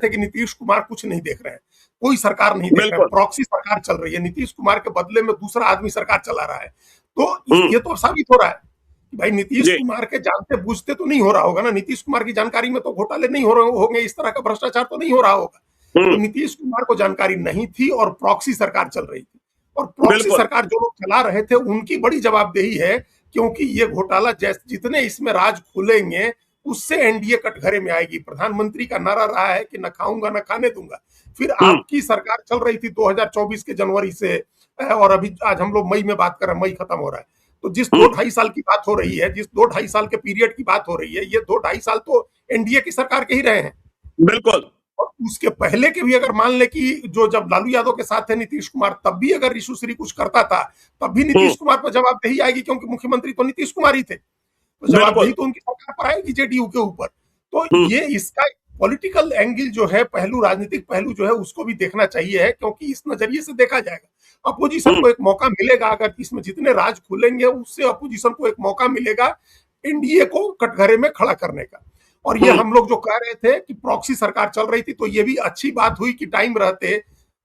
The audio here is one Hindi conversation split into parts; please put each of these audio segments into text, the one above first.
थे कि नीतीश कुमार कुछ नहीं देख रहे हैं, कोई सरकार नहीं देख रहा है, प्रॉक्सी सरकार चल रही है, नीतीश कुमार के बदले में दूसरा आदमी सरकार चला रहा है। तो ये तो साबित हो रहा है कि भाई नीतीश कुमार के जानते बूझते तो नहीं हो रहा होगा ना, नीतीश कुमार की जानकारी में तो घोटाले नहीं हो रहे होंगे, इस तरह का भ्रष्टाचार तो नहीं हो रहा होगा। तो नीतीश कुमार को जानकारी नहीं थी और प्रॉक्सी सरकार चल रही थी, और प्रॉक्सी सरकार जो लोग चला रहे थे उनकी बड़ी जवाबदेही है, क्योंकि ये घोटाला जितने इसमें राज खुलेंगे उससे एनडीए कटघरे में आएगी। प्रधानमंत्री का नारा रहा है कि न खाऊंगा न खाने दूंगा। फिर आपकी सरकार चल रही थी 2024 के जनवरी से, और अभी आज हम लोग मई में बात कर रहे हैं, मई खत्म हो रहा है। तो जिस 2-2.5 साल की बात हो रही है, जिस 2-2.5 साल के पीरियड की बात हो रही है, ये 2-2.5 साल तो एनडीए की सरकार के ही रहे हैं। बिल्कुल। और उसके पहले के भी अगर मान ले कि जो जब लालू यादव के साथ थे नीतीश कुमार, तब भी अगर रिशु श्री कुछ करता था, तब भी नीतीश कुमार पर जवाबदेही आएगी, क्योंकि मुख्यमंत्री तो नीतीश कुमार ही थे, तो जवाबदेही तो उनकी सरकार पर आएगी, जेडीयू के ऊपर। तो ये इसका पॉलिटिकल एंगल जो है, पहलू, राजनीतिक पहलू जो है, उसको भी देखना चाहिए है, क्योंकि इस नजरिए से देखा जाएगा। अपोजिशन को एक मौका मिलेगा, अगर इसमें जितने राज खुलेंगे उससे अपोजिशन को एक मौका मिलेगा एनडीए को कटघरे में खड़ा करने का। और ये हम लोग जो कह रहे थे कि प्रॉक्सी सरकार चल रही थी, तो ये भी अच्छी बात हुई कि टाइम रहते,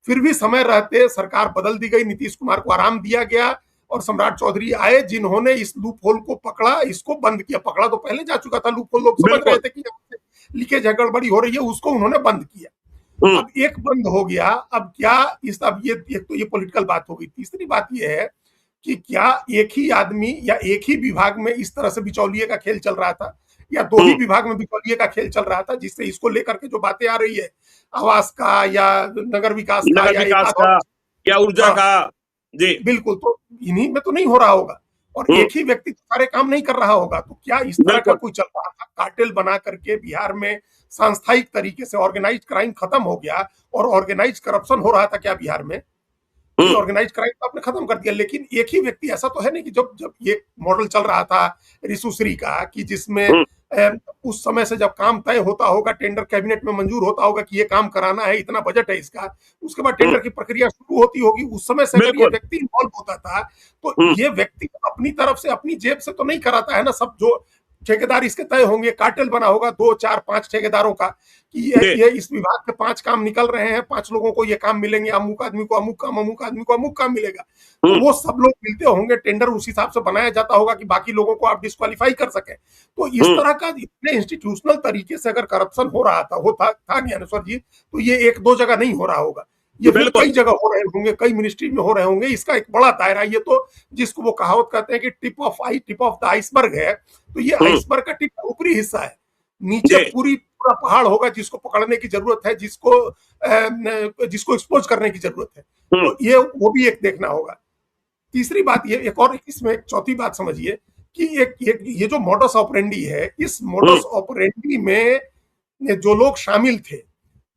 फिर भी समय रहते सरकार बदल दी गई, नीतीश कुमार को आराम दिया गया और सम्राट चौधरी आए, जिन्होंने इस लूप होल को पकड़ा, इसको बंद किया। पकड़ा तो पहले जा चुका था लूप होल, लोग समझ रहे थे कि लीकेज है, गड़बड़ी हो रही है, उसको उन्होंने बंद किया। अब एक बंद हो गया, अब क्या अब ये एक तो ये पॉलिटिकल बात हो गई। तीसरी बात ये है कि क्या एक ही आदमी या एक ही विभाग में इस तरह से बिचौलिए का खेल चल रहा था, या दो ही विभाग में बिचौलिए का खेल चल रहा था, जिससे इसको लेकर के जो बातें आ रही है आवास का या नगर विकास का या ऊर्जा का, जी बिल्कुल, तो इन्हीं में तो नहीं हो रहा होगा, और एक ही व्यक्ति सारे काम नहीं कर रहा होगा। तो क्या इस तरह का कोई चल रहा था, कार्टेल बना करके बिहार में सांस्थायिक तरीके से ऑर्गेनाइज्ड क्राइम खत्म हो गया और ऑर्गेनाइज्ड करप्शन हो रहा था क्या बिहार में? ऑर्गेनाइज्ड क्राइम तो आपने खत्म कर दिया, लेकिन एक ही व्यक्ति, ऐसा तो है नहीं कि जब ये मॉडल चल रहा था रिशु श्री का, कि जिसमें उस समय से जब काम तय होता होगा, टेंडर कैबिनेट में मंजूर होता होगा कि ये काम कराना है, इतना बजट है इसका, उसके बाद टेंडर की प्रक्रिया शुरू होती होगी, उस समय से अगर ये व्यक्ति इन्वॉल्व होता था, तो ये व्यक्ति अपनी तरफ से अपनी जेब से तो नहीं कराता है ना, सब जो ठेकेदार इसके तय होंगे, कार्टेल बना होगा 2, 4, 5 ठेकेदारों का, कि ये इस विभाग के 5 काम निकल रहे हैं, 5 लोगों को ये काम मिलेंगे, अमुक आदमी को अमुक काम, अमुक आदमी को अमुक काम मिलेगा। तो वो सब लोग मिलते होंगे, टेंडर उस हिसाब से बनाया जाता होगा कि बाकी लोगों को आप डिस्क्वालीफाई कर सके। तो इस तरह का इतने इंस्टीट्यूशनल तरीके से अगर करप्शन हो रहा था ज्ञानेश्वर जी, तो ये 1-2 जगह नहीं हो रहा होगा, ये कई जगह हो रहे होंगे, कई मिनिस्ट्री में हो रहे होंगे। इसका एक बड़ा दायरा, ये तो जिसको वो कहावत कहते हैं कि टिप ऑफ द आइसबर्ग है, तो ये आइसबर्ग का टिप ऊपरी हिस्सा है, नीचे पूरा पहाड़ होगा जिसको पकड़ने की जरूरत है, जिसको एक्सपोज करने की जरूरत है। तो ये वो भी एक देखना होगा। तीसरी बात ये, एक और इसमें एक चौथी बात समझिए कि ये जो मोडस ऑपरेंडी है, इस मोडस ऑपरेंडी में जो लोग शामिल थे,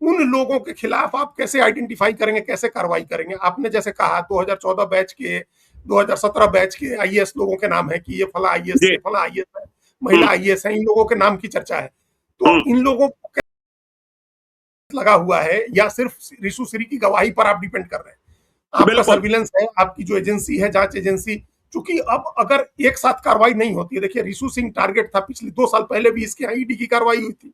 उन लोगों के खिलाफ आप कैसे आइडेंटिफाई करेंगे, कैसे कार्रवाई करेंगे? आपने जैसे कहा 2014 बैच के, 2017 बैच के आईएएस लोगों के नाम है कि ये फला आईएएस है, फला आईएएस है, महिला आईएएस है, इन लोगों के नाम की चर्चा है। तो इन लोगों को लगा हुआ है या सिर्फ रिशु श्री की गवाही पर आप डिपेंड कर रहे हैं? आपका सर्विलेंस है, आपकी जो एजेंसी है, जांच एजेंसी, चूंकि अब अगर एक साथ कार्रवाई नहीं होती है, देखिए रिशु सिंह टारगेट था, पिछले 2 साल पहले भी इसके यहाँ ईडी की कार्रवाई हुई थी।